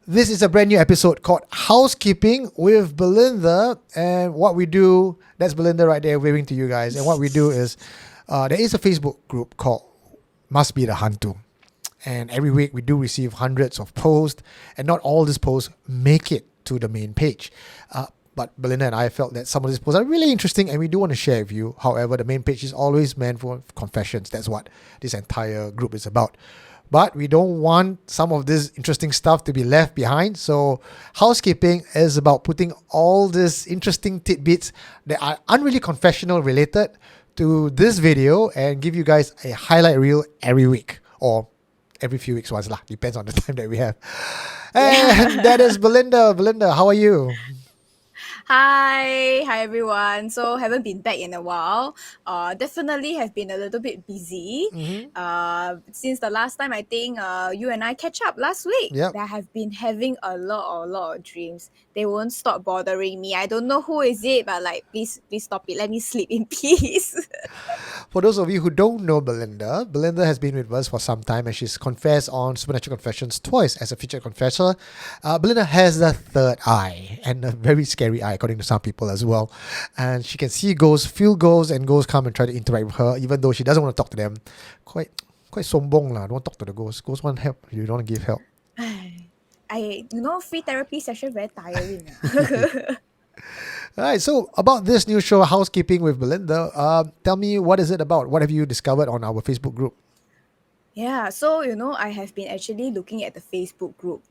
This is a brand new episode called Housekeeping with Belinda. And what we do, that's Belinda right there waving to you guys. And what we do is, there is a Facebook group called Must Be the Hantu. And every week we do receive hundreds of posts. And not all these posts make it to the main page. But Belinda and I felt that some of these posts are really interesting and we do want to share with you. However, the main page is always meant for confessions. That's what this entire group is about. But we don't want some of this interesting stuff to be left behind. So housekeeping is about putting all these interesting tidbits that are unreally confessional related to this video and give you guys a highlight reel every week or every few weeks once. Depends on the time that we have. And that is Belinda. Belinda, how are you? Hi everyone. So haven't been back in a while. Definitely have been a little bit busy. Since the last time I think you and I catch up last week. Yep. I have been having a lot of dreams. They won't stop bothering me. I don't know who is it, but please stop it. Let me sleep in peace. For those of you who don't know Belinda, Belinda has been with us for some time and she's confessed on Supernatural Confessions twice as a featured confessor. Belinda has the third eye and a very scary eye according to some people as well. And she can see ghosts, feel ghosts, and ghosts come and try to interact with her even though she doesn't want to talk to them. Quite sombong lah. Don't want to talk to the ghosts. Ghosts want help. You don't want to give help. Free therapy session very tiring. All right, so about this new show, Housekeeping with Belinda, tell me, what is it about? What have you discovered on our Facebook group? Yeah, so I have been actually looking at the Facebook group.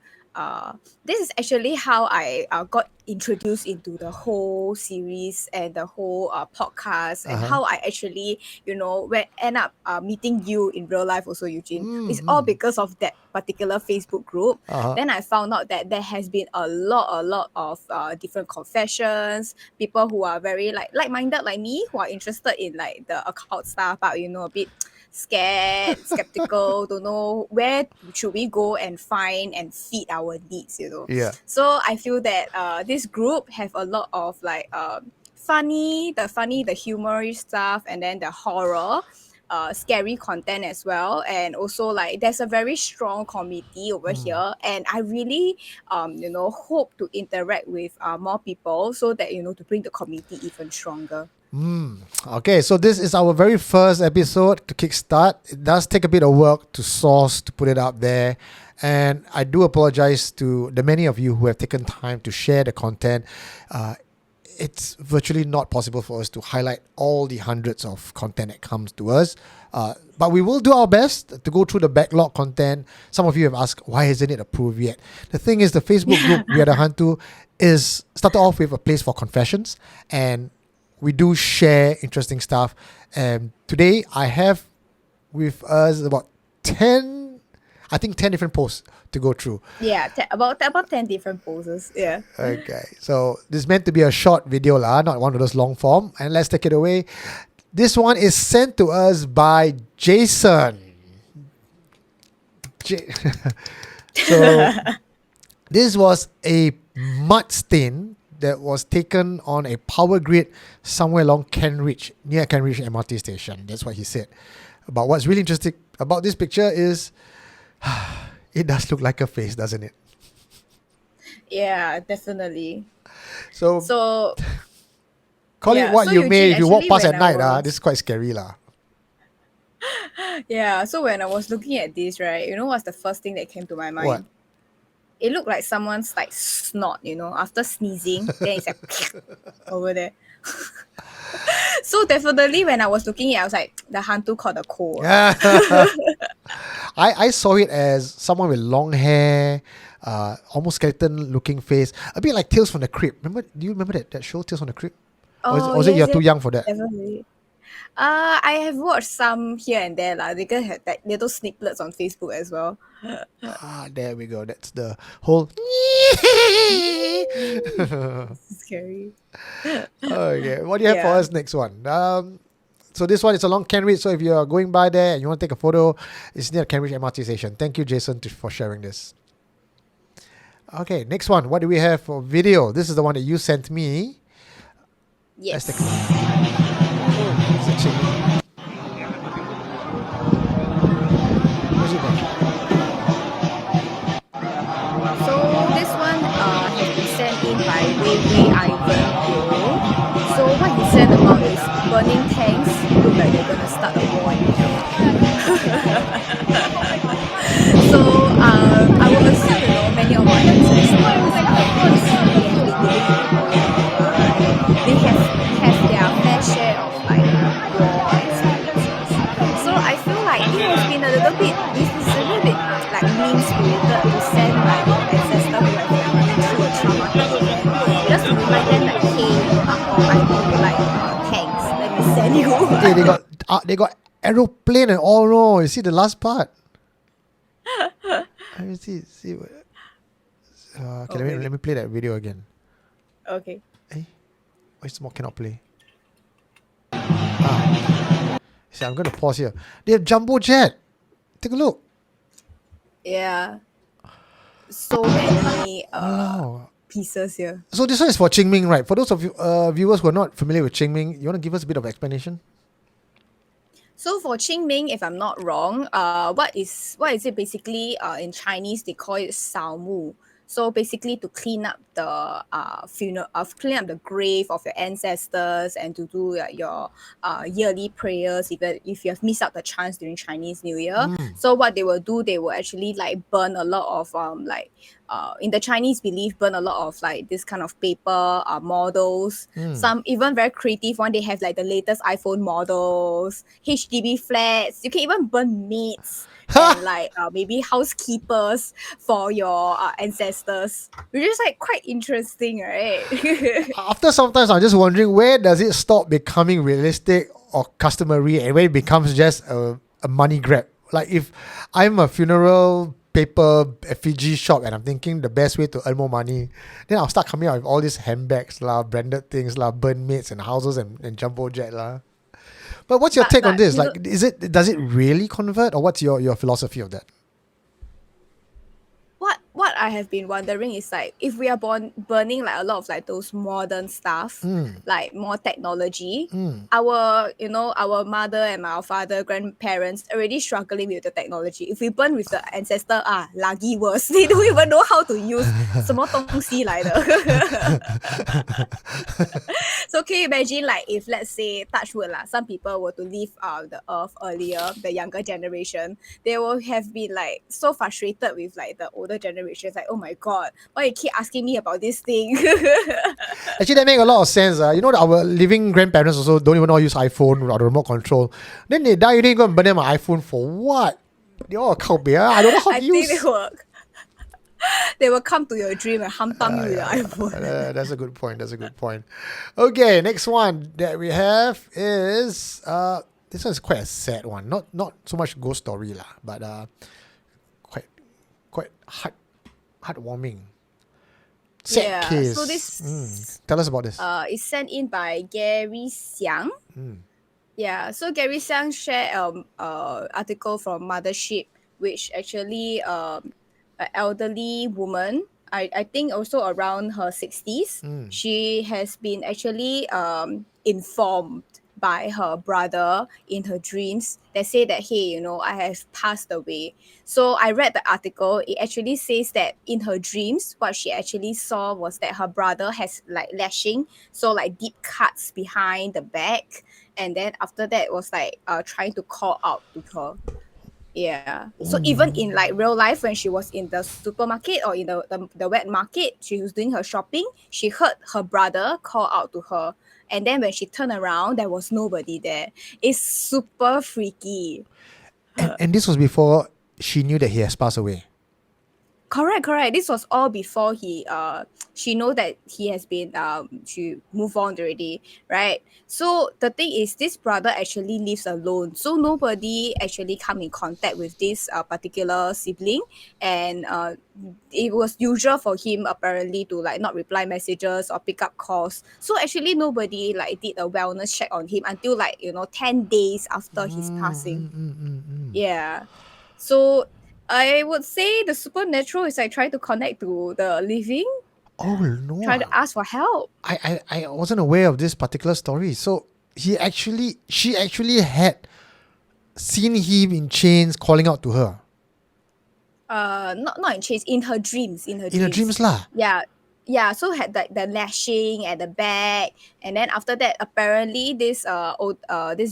This is actually how I got introduced into the whole series and the whole podcast and how I actually, end up meeting you in real life also, Eugene. It's all because of that particular Facebook group. Then I found out that there has been a lot of different confessions, people who are very like-minded like me, who are interested in the occult stuff, but a bit scared, skeptical, don't know where should we go and find and feed our needs, Yeah. So I feel that this group have a lot of funny, the humorous stuff, and then the horror, scary content as well. And also there's a very strong community over here, and I really hope to interact with more people so that to bring the community even stronger. Okay, so this is our very first episode to kickstart. It does take a bit of work to source, to put it out there. And I do apologize to the many of you who have taken time to share the content. It's virtually not possible for us to highlight all the hundreds of content that comes to us. But we will do our best to go through the backlog content. Some of you have asked, why isn't it approved yet? The thing is, the Facebook group, We Are the Hantu, is started off with a place for confessions. And we do share interesting stuff. And today I have with us about 10 different posts to go through. Yeah, about 10 different poses. Yeah. Okay, so this is meant to be a short video, not one of those long form. And let's take it away. This one is sent to us by Jason. So this was a mud stain that was taken on a power grid somewhere along near Kent Ridge MRT station. That's what he said. But what's really interesting about this picture is it does look like a face, doesn't it? Yeah, definitely. So call it what you may if you walk past at night. This is quite scary. Yeah, so when I was looking at this, right, what's the first thing that came to my mind? What? It looked like someone's snot, after sneezing, then it's over there. So definitely when I was looking at it, I was like, the hantu caught a cold. I saw it as someone with long hair, almost skeleton looking face, a bit like Tales from the Crypt. Do you remember that show, Tales from the Crypt? Or is it you're too young for that? Definitely. I have watched some here and there. They can have little snippets on Facebook as well. There we go. That's the whole scary. Okay, what do you have for us next one? So this one is along Kent Ridge. So if you're going by there and you want to take a photo, it's near Kent Ridge MRT station. Thank you, Jason, for sharing this. Okay, next one. What do we have for video? This is the one that you sent me. Yes. Let's take a look. It's a chimney. Where's it going? So Weiwenivan ill. So what he said about is burning tanks look like they're gonna start a war in hell. So I will assume many of our ancestors, because we have been living in the world forever, right? They have their fair share of like war experiences. So I feel like it has been a little bit. It's a little bit like mean spirited to send like your ancestor who have like been through a traumatic event, just to remind them like, hey, uncle, I know you like tanks. Let me send you. Hey, they got aeroplane and all. No, you see the last part. Let me see what. Okay, let me play that video again. Okay. Hey, why small cannot play? See, I'm gonna pause here. They have jumbo jet. Take a look. Yeah. So many Wow. pieces here. So this one is for Qingming, right? For those of you viewers who are not familiar with Qingming, you want to give us a bit of explanation? So for Qingming, if I'm not wrong, what is it basically? In Chinese, they call it 扫墓. So basically, to clean up the funeral, clean up the grave of your ancestors, and to do your yearly prayers. If you have missed out the chance during Chinese New Year, so what they will do, they will actually like burn a lot of in the Chinese belief, burn a lot of like this kind of paper models. Some even very creative one. They have like the latest iPhone models, HDB flats. You can even burn maids and like maybe housekeepers for your ancestors, which is like quite interesting, right? After sometimes I'm just wondering, where does it stop becoming realistic or customary and when it becomes just a money grab? Like if I'm a funeral paper effigy shop and I'm thinking the best way to earn more money, then I'll start coming out with all these handbags lah, branded things lah, burn maids and houses and jumbo jet lah. But what's your take on this? Like, does it really convert, or what's your philosophy of that? What I have been wondering is like, if we are burning like a lot of like those modern stuff, like more technology, our mother and our father, grandparents already struggling with the technology. If we burn with the ancestor, lagi worse. They don't even know how to use 什么东西来的。So can you imagine, like, if let's say, touch wood lah, some people were to leave the earth earlier, the younger generation, they will have been like so frustrated with like the older generation. It's like, oh my god, why you keep asking me about this thing? Actually, that makes a lot of sense. You know, our living grandparents also don't even know how to use iPhone or the remote control. Then they die, you didn't go and burn them an iPhone for what? They all can't be. I don't know how to use. I think they will come to your dream and humpang you with the iPhone. That's a good point. Okay, next one that we have is this one is quite a sad one. Not so much ghost story lah, but quite heartwarming. Sad case. So this tell us about this. It's sent in by Gary Xiang. Yeah, so Gary Xiang shared article from Mothership, which actually an elderly woman, I think also around her 60s, she has been actually informed by her brother in her dreams that say that, hey, I have passed away. So I read the article. It actually says that in her dreams, what she actually saw was that her brother has like lashing, so like deep cuts behind the back, and then after that was like trying to call out to her. Yeah. So even in like real life, when she was in the supermarket or in the wet market, she was doing her shopping, she heard her brother call out to her. And then when she turned around, there was nobody there. It's super freaky. And this was before she knew that he has passed away. Correct. This was all before she know that he has been she moved on already, right? So the thing is, this brother actually lives alone, so nobody actually come in contact with this particular sibling, and it was usual for him apparently to like not reply messages or pick up calls. So actually nobody like did a wellness check on him until like 10 days after his passing. Yeah. So I would say the supernatural is like trying to connect to the living. Oh no! Trying to ask for help. I wasn't aware of this particular story. So she actually had seen him in chains calling out to her. Not in chains, in her dreams. In her dreams lah. Yeah. yeah, so had like the lashing at the back, and then after that, apparently this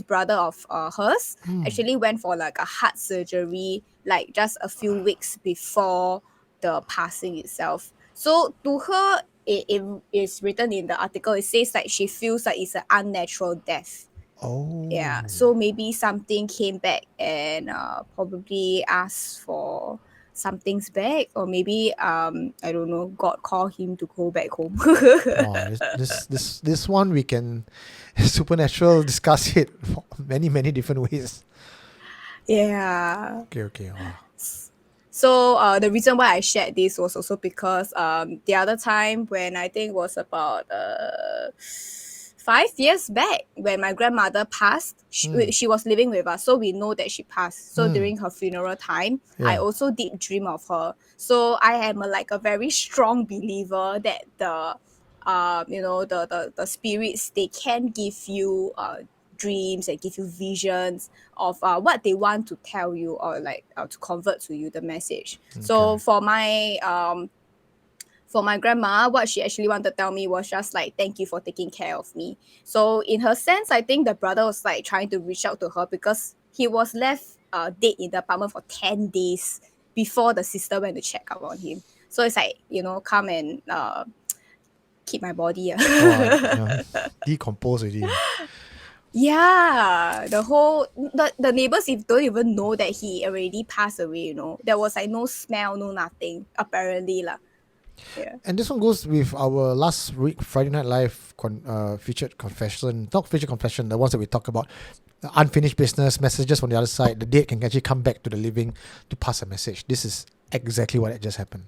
brother of hers actually went for like a heart surgery, like just a few weeks before the passing itself. So to her, it is written in the article. It says like she feels like it's an unnatural death. Yeah, Oh. so maybe something came back and probably asked for something's back, or maybe I don't know, God called him to go back home. Wow, this one we can supernatural discuss it for many different ways. Yeah. Okay. Wow. So the reason why I shared this was also because the other time when I think was about 5 years back when my grandmother passed, she was living with us, so we know that she passed. So during her funeral time, I Yeah. also did dream of her. So I am like a very strong believer that the spirits, they can give you dreams and give you visions of what they want to tell you, or like to convert to you the message. So Okay. for my grandma, what she actually wanted to tell me was just like, thank you for taking care of me. So in her sense, I think the brother was like trying to reach out to her because he was left dead in the apartment for 10 days before the sister went to check up on him. So it's like, come and keep my body. Wow, decompose already. Yeah, the neighbors don't even know that he already passed away. There was like no smell, no nothing, apparently lah. Yeah. And this one goes with our last week Friday Night Live featured confession, not featured confession, the ones that we talk about, the unfinished business, messages from the other side. The dead can actually come back to the living to pass a message. This is exactly what had just happened.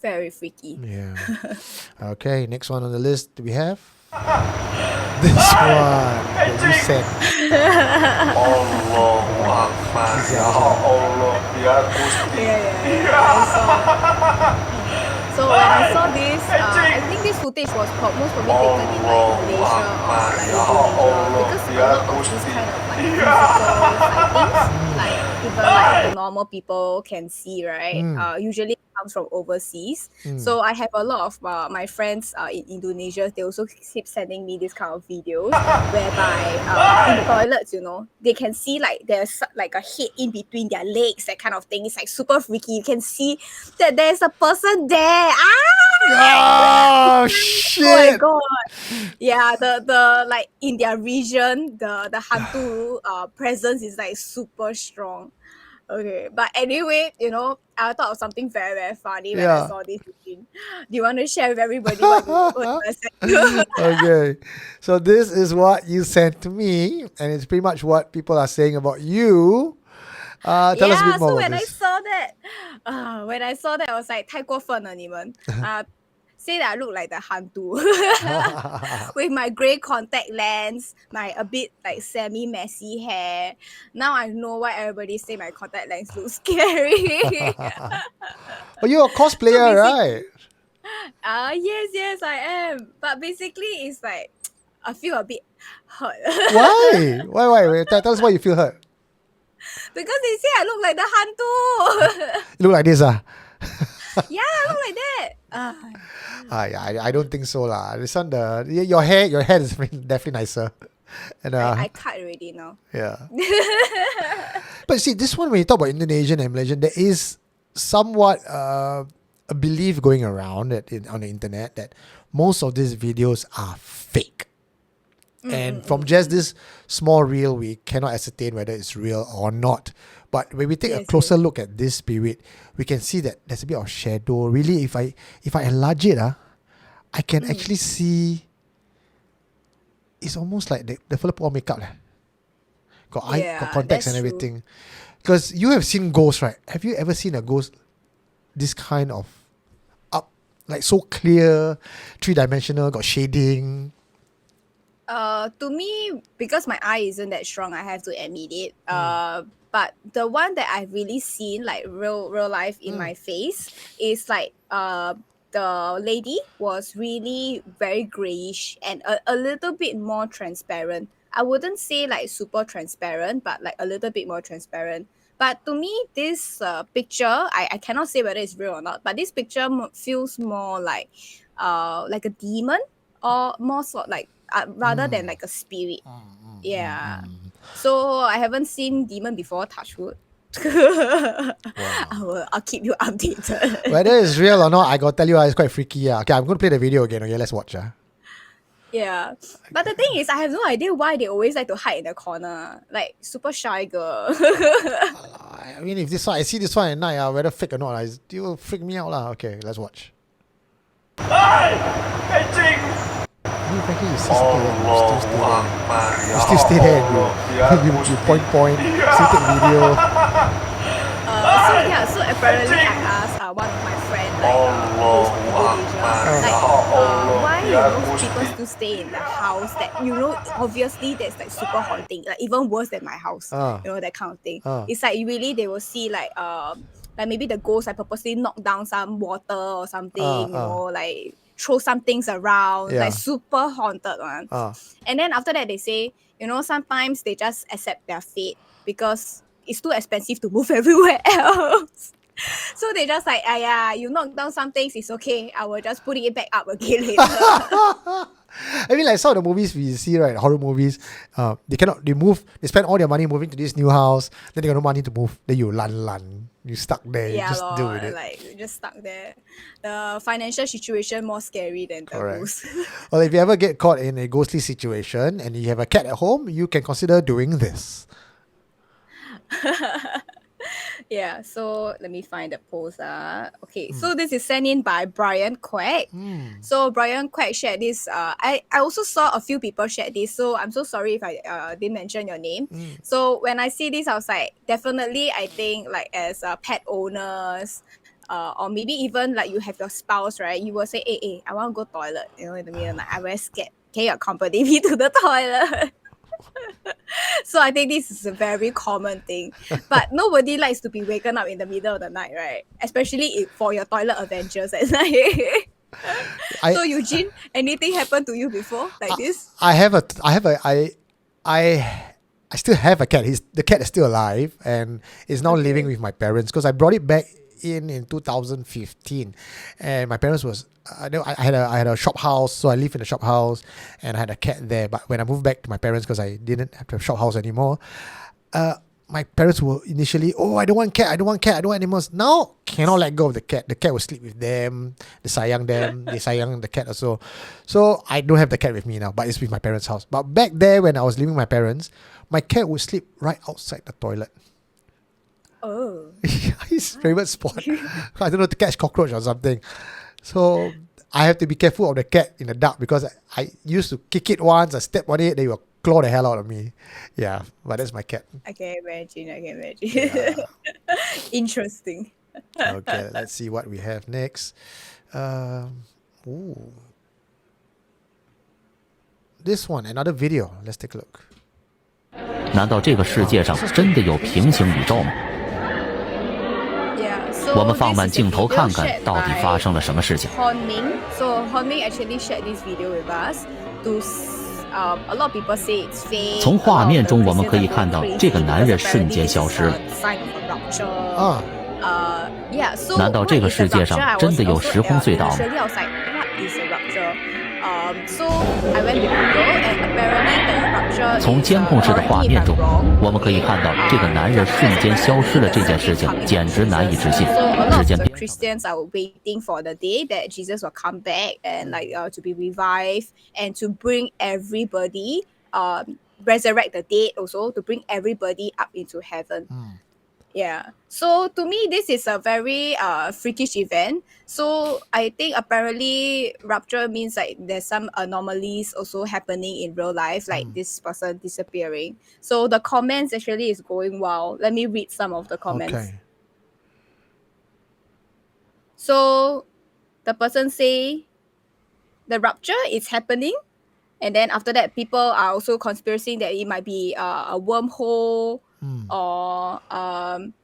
Very freaky. Yeah. Okay, next one on the list we have this one that you said. Allahu Akbar. Ya Allah, ya Gusti. Yeah. I saw. So when I saw this, I think this footage was most probably taken in like Malaysia or like Indonesia, because a lot of these kind of like physical sightings, like even like the normal people can see, right? Usually comes from overseas. So I have a lot of my friends in Indonesia. They also keep sending me this kind of videos whereby in the toilets, they can see like there's like a head in between their legs, that kind of thing. It's like super freaky. You can see that there's a person there. Oh Oh my shit! god. Yeah, the like in their region, the hantu presence is like super strong. Okay, but anyway, I thought of something very, very funny when I Yeah. saw this scene. Do you want to share with everybody what I said? Okay, so this is what you sent to me, and it's pretty much what people are saying about you. Tell us a Yeah, bit more so about when I this. saw that, I was like, 太过分了你们. Say that I look like the hantu with my grey contact lens, my a bit like semi messy hair. Now I know why everybody say my contact lens looks scary. But you're a So cosplayer, right? basically, yes, I am. But basically, it's like I feel a bit hurt Why? Why? Tell us why you feel hurt. because they say I look like the hantu. You look like this, Yeah, I look like that. I don't think so, lah. This one, your hair is definitely nicer, and I cut already now. yeah. But see, this one when you talk about Indonesian and Malaysian, there is somewhat a belief going around on the internet that most of these videos are fake. And from just this small reel, we cannot ascertain whether it's real or not. But when we take a Yes, closer look at this spirit, we can see that there's a bit of shadow. Really, if I enlarge it, I can actually see. It's almost like the fella put on makeup, got eye, Yeah, got contacts and that's true. everything. Because you have seen ghosts, right? Have you ever seen a ghost this kind of up, like so clear, 3-dimensional, got shading? To me, because my eye isn't that strong, I have to admit it. But the one that I've really seen like real life in my face is like the lady was really very grayish and a little bit more transparent. I wouldn't say like super transparent, but like a little bit more transparent. But to me, this picture, I cannot say whether it's real or not, but this picture feels more like a demon, or more sort like rather than like a spirit. Yeah. So I haven't seen demon before, touch wood. I'll keep you updated. Whether it's real or not, I gotta tell you, it's quite freaky. Yeah. Okay, I'm gonna play the video again. Okay, let's watch. Yeah. But the thing is, I have no idea why they always like to hide in the corner. Like, super shy girl. I mean, if this one, I see this one at night, whether fake or not, it will freak me out. Okay, let's watch. Frankly, you still stay there. You point, still take video. So apparently I asked one of my friends, who's from Indonesia, why people still stay in the house that, obviously there's like super haunting, like even worse than my house, that kind of thing. It's like really they will see like maybe the ghost like purposely knock down some water or something, like throw some things around, like super haunted one. And then after that they say, sometimes they just accept their fate because it's too expensive to move everywhere else. So they just like, you knock down some things, it's okay. I will just put it back up again later. I mean, like some of the movies we see, right, horror movies, they move, they spend all their money moving to this new house, then they got no money to move, then you lan. You stuck there, you just deal with it. Like, you just stuck there. The financial situation more scary than the ghost. Well, if you ever get caught in a ghostly situation and you have a cat at home, you can consider doing this. Yeah, so let me find the post. Okay, so this is sent in by Brian Quek. So Brian Quek shared this. I also saw a few people share this, so I'm so sorry if I didn't mention your name. So when I see this, I was like, definitely, I think like as pet owners, or maybe even like you have your spouse, right? You will say, hey, I want to go toilet. In the middle of the night, I'm very scared. Can you accompany me to the toilet? So I think this is a very common thing, but nobody likes to be waken up in the middle of the night, right? Especially for your toilet adventures at night. So Eugene, anything happened to you before like this? I still have a cat. The cat is still alive and is now living with my parents because I brought it back in 2015, and my parents was I had a shop house, so I lived in a shop house and I had a cat there. But when I moved back to my parents because I didn't have a shop house anymore, my parents were initially, I don't want animals. Now cannot let go of the cat. The cat will sleep with them, they sayang the cat also. So I don't have the cat with me now, but it's with my parents' house. But back there when I was living with my parents, my cat would sleep right outside the toilet. Oh. His favorite spot. I don't know, to catch cockroach or something. So I have to be careful of the cat in the dark because I used to kick it once, I step on it, they will claw the hell out of me. Yeah, but that's my cat. I can imagine. Yeah. Interesting. Okay, let's see what we have next. This one, another video. Let's take a look. 难道这个世界上真的有平行宇宙吗？我们放慢镜头看看到底发生了什么事情。Hon Ming actually shared this video with us. A lot of people say it's fake. 从画面中我们可以看到，这个男人瞬间消失了。难道这个世界上真的有时空隧道吗？ So I went to Google and apparently the Rapture 从监控室的画面中，我们可以看到这个男人瞬间消失了这件事情，简直难以置信。时间 Christians are waiting for the day that Jesus will come back and to be revived and to bring everybody resurrect the dead also to bring everybody up into heaven. Yeah. So to me, this is a very freakish event. So I think apparently Rapture means like there's some anomalies also happening in real life, like this person disappearing. So the comments actually is going wild. Let me read some of the comments. Okay. So the person say the rapture is happening. And then after that, people are also conspirating that it might be a wormhole. Or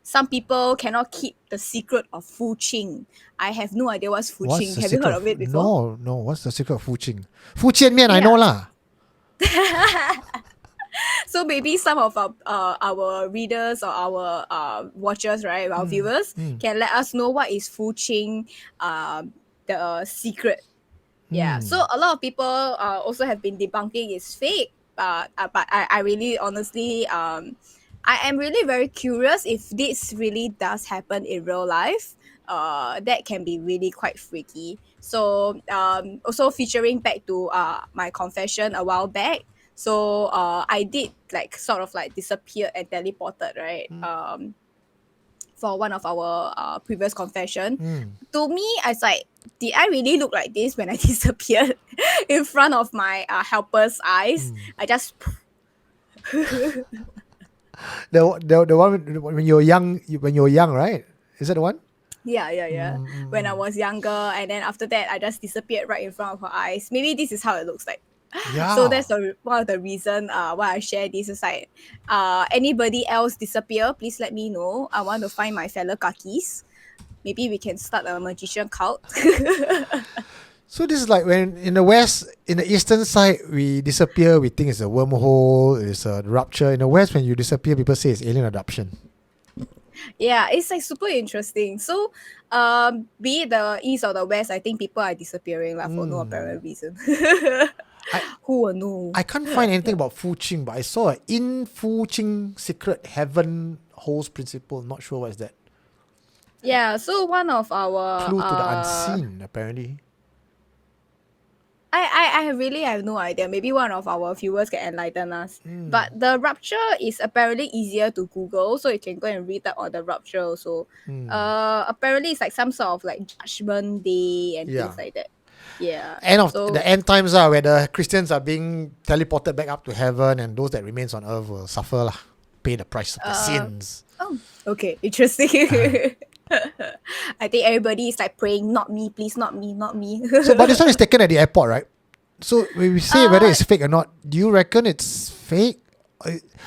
some people cannot keep the secret of Fu Qing. I have no idea what's Fu Qing. Have you heard of it before? No. What's the secret of Fu Qing? Fu Qian Mian, I know lah. So maybe some of our readers or our watchers, right, our viewers, can let us know what is Fuqing, the secret. Yeah. So a lot of people also have been debunking it's fake, but I really honestly I am really very curious if this really does happen in real life. That can be really quite freaky. So also featuring back to my confession a while back. So I did like sort of like disappear and teleported, right? For one of our previous confession. To me, I was like, did I really look like this when I disappeared in front of my helper's eyes? I just The one when you're young, right? Is that the one? yeah. When I was younger, and then after that, I just disappeared right in front of her eyes. Maybe this is how it looks like. Yeah. So that's one of the reason why I share this is like anybody else disappear, please let me know. I want to find my fellow kakis. Maybe we can start a magician cult. So this is like when in the west, in the eastern side, we disappear, we think it's a wormhole, it's a rupture. In the west, when you disappear, people say it's alien adoption. Yeah, it's like super interesting. So be it the east or the west, I think people are disappearing for no apparent reason. Who will know? I can't find anything about Fuqing, but I saw a in Fuqing secret heaven host principle. Not sure what is that. Yeah, so one of our Clue to the unseen, apparently. I really have no idea. Maybe one of our viewers can enlighten us. But the rupture is apparently easier to Google, so you can go and read up on the rupture also. Apparently it's like some sort of like judgment day and things like that. Yeah. The end times are where the Christians are being teleported back up to heaven, and those that remains on earth will suffer lah, pay the price of their sins. Oh, okay, interesting. I think everybody is like praying, not me, please, not me, not me. So, but this one is taken at the airport, right? So when we say whether it's fake or not, do you reckon it's fake?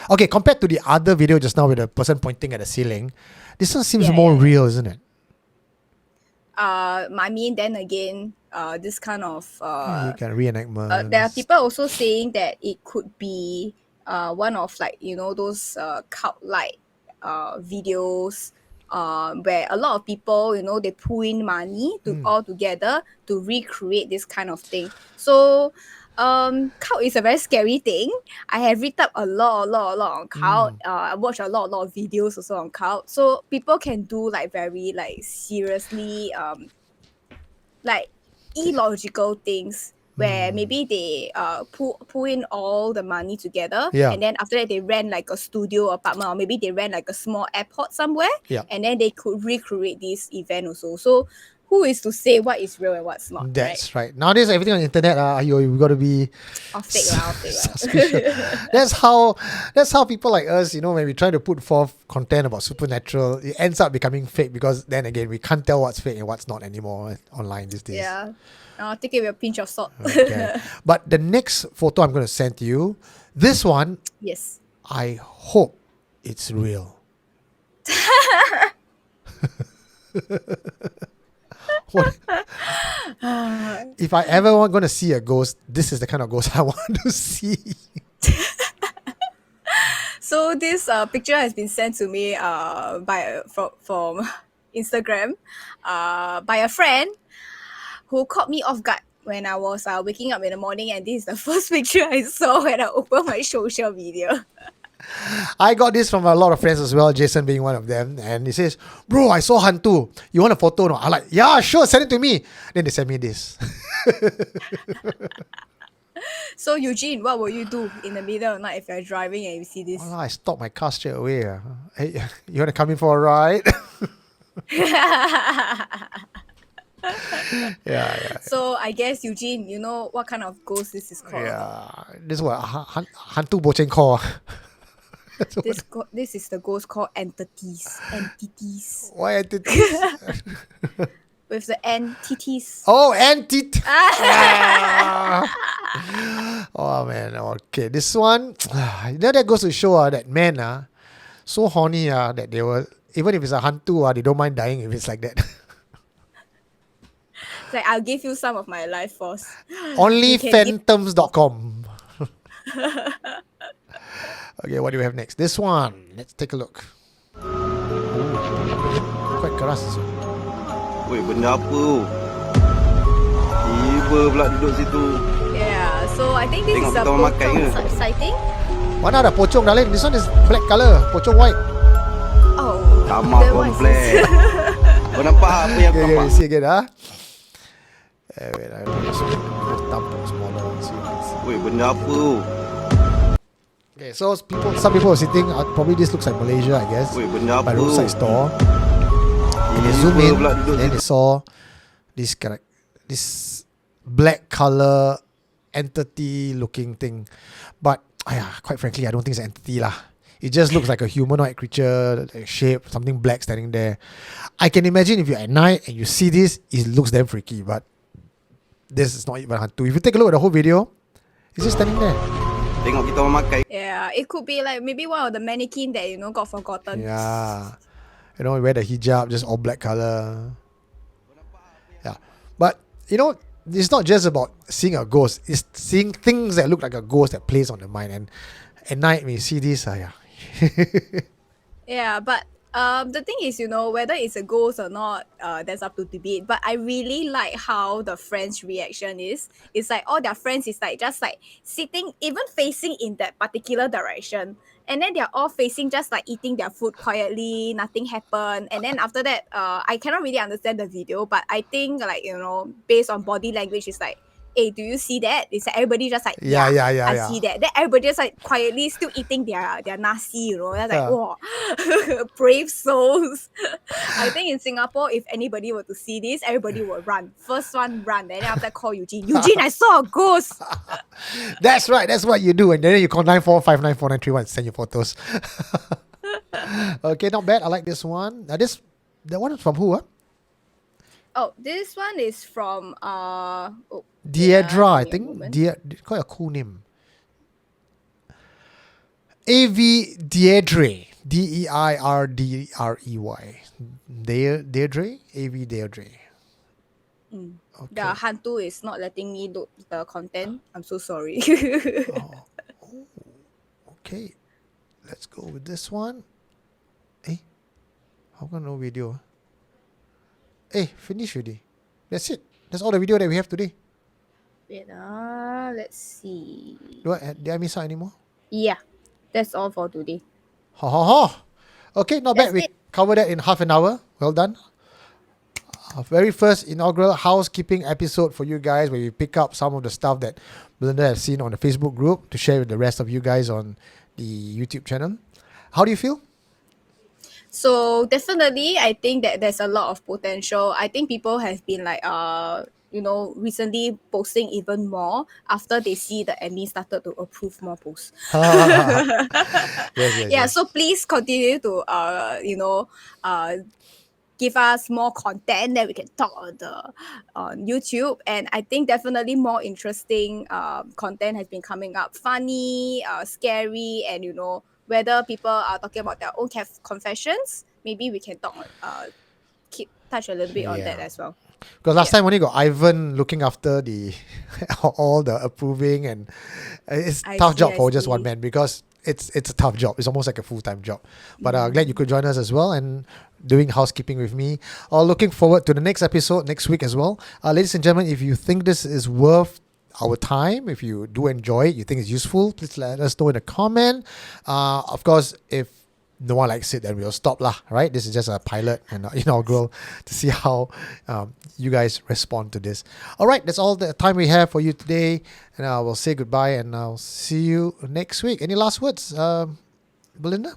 Okay, compared to the other video just now with the person pointing at the ceiling, this one seems more real, isn't it? I mean, then again, this kind of You can reenactment. there are people also saying that it could be one of like those cult-like videos where a lot of people they pull in money to all together to recreate this kind of thing. So cult is a very scary thing. I have read up a lot on cult. I watched a lot of videos also on cult. So people can do like very like seriously like illogical things where maybe they pull in all the money together, and then after that they rent like a studio apartment, or maybe they rent like a small airport somewhere, and then they could recreate this event also. So who is to say what is real and what's not? That's right. Nowadays everything on the internet, you've got to be suspicious. That's how people like us, when we try to put forth content about supernatural, it ends up becoming fake, because then again we can't tell what's fake and what's not anymore online these days. Yeah. Take it with a pinch of salt. Okay. But the next photo I'm going to send to you, this one, yes, I hope it's real. If I ever going to see a ghost, this is the kind of ghost I want to see. So this picture has been sent to me from Instagram by a friend who caught me off guard when I was waking up in the morning, and this is the first picture I saw when I opened my social media. I got this from a lot of friends as well, Jason being one of them, and he says, "Bro, I saw Hantu. You want a photo?" No? I'm like, "Yeah, sure, send it to me." Then they sent me this. So Eugene, what will you do in the middle of the night if you're driving and you see this? Well, I stopped my car straight away. Hey, you want to come in for a ride? Yeah. So I guess Eugene, you know what kind of ghost this is called? Yeah, this is what Hantu Bochen call. This is the ghost called entities. Why entities? With the entities. Oh, entities. Oh man, okay. This one, that goes to show that men so horny that they will, even if it's a hantu, they don't mind dying if it's like that. Like, I'll give you some of my life force. Onlyphantoms.com. Okay, what do we have next? This one. Let's take a look. Quite keras. Weh, benda apa tu? Tiba pula duduk situ. Yeah, so I think this Tengok is a kita orang makan ke? pocong sighting. Mana ada pocong, darling? This one is black color. Pocong white. Oh, Sama then what is komplek. this? Kau nampak apa yang Okay, kau okay, nampak? we see again, huh? Wait, I will just thumb smaller and see what it's. Weh, benda apa tu? Okay, so some people are sitting. Probably this looks like Malaysia, I guess. Weh, benda By apa tu? roadside store. And they zoom Tiba in, pula duduk then situ. they saw this black color entity looking thing. But quite frankly, I don't think it's an entity lah. It just looks like a humanoid creature, like shape, something black standing there. I can imagine if you're at night and you see this, it looks damn freaky. But this is not even hantu. If you take a look at the whole video, it's just standing there. Tengok kita orang makan. Yeah, it could be like maybe one of the mannequin that got forgotten. Yeah. Wear the hijab, just all black color. Yeah. But, it's not just about seeing a ghost. It's seeing things that look like a ghost that plays on the mind. And at night, when you see this, Yeah, but the thing is, whether it's a ghost or not, that's up to debate. But I really like how the friends' reaction is. It's like all their friends is like just like sitting, even facing in that particular direction. And then they're all facing just like eating their food quietly, nothing happened. And then after that, I cannot really understand the video, but I think like, based on body language, it's like, hey, do you see that? It's like everybody just like, Yeah. I see that. Then everybody just like quietly still eating their nasi, That's like, wow, brave souls. I think in Singapore, if anybody were to see this, everybody will run. First one, run. Then after that, call Eugene. Eugene, I saw a ghost. That's right. That's what you do. And then you call 94594931 and send your photos. Okay, not bad. I like this one. That one is from who? Huh? Oh, this one is from Deirdrey, I give me a think. moment. Quite a cool name. AV Deirdrey. Deirdrey. Deirdrey? AV Deirdrey. Okay. The hantu is not letting me load the content. I'm so sorry. Okay. Let's go with this one. How come no video? Finish already. That's it. That's all the video that we have today. Wait, let's see. Did I miss out anymore? Yeah, that's all for today. Okay, not bad. That's We it. covered that in half an hour. Well done. Our very first inaugural housekeeping episode for you guys, where we pick up some of the stuff that Belinda has seen on the Facebook group to share with the rest of you guys on the YouTube channel. How do you feel? So definitely, I think that there's a lot of potential. I think people have been like, recently posting even more after they see the admin started to approve more posts. Yes. So please continue to, give us more content that we can talk on YouTube. And I think definitely more interesting content has been coming up. Funny, scary, and whether people are talking about their own confessions, maybe we can talk, touch a little bit on that as well. Because last time only got Ivan looking after the all the approving, and it's a tough job for just one man, because it's a tough job. It's almost like a full-time job. But glad you could join us as well and doing housekeeping with me. Looking forward to the next episode next week as well. Ladies and gentlemen, if you think this is worth our time, if you do enjoy it, you think it's useful, please let us know in a comment. Of course, if no one likes it, then we'll stop lah, right? This is just a pilot and inaugural to see how you guys respond to this. All right, that's all the time we have for you today, and I will say goodbye, and I'll see you next week. Any last words, Belinda?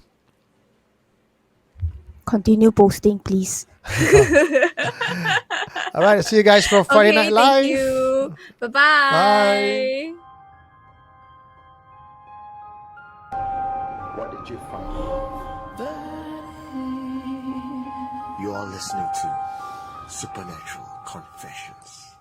Continue posting, please. All right, I'll see you guys for Friday Night Live. Thank you. Bye-bye. Bye. What did you find? You are listening to Supernatural Confessions.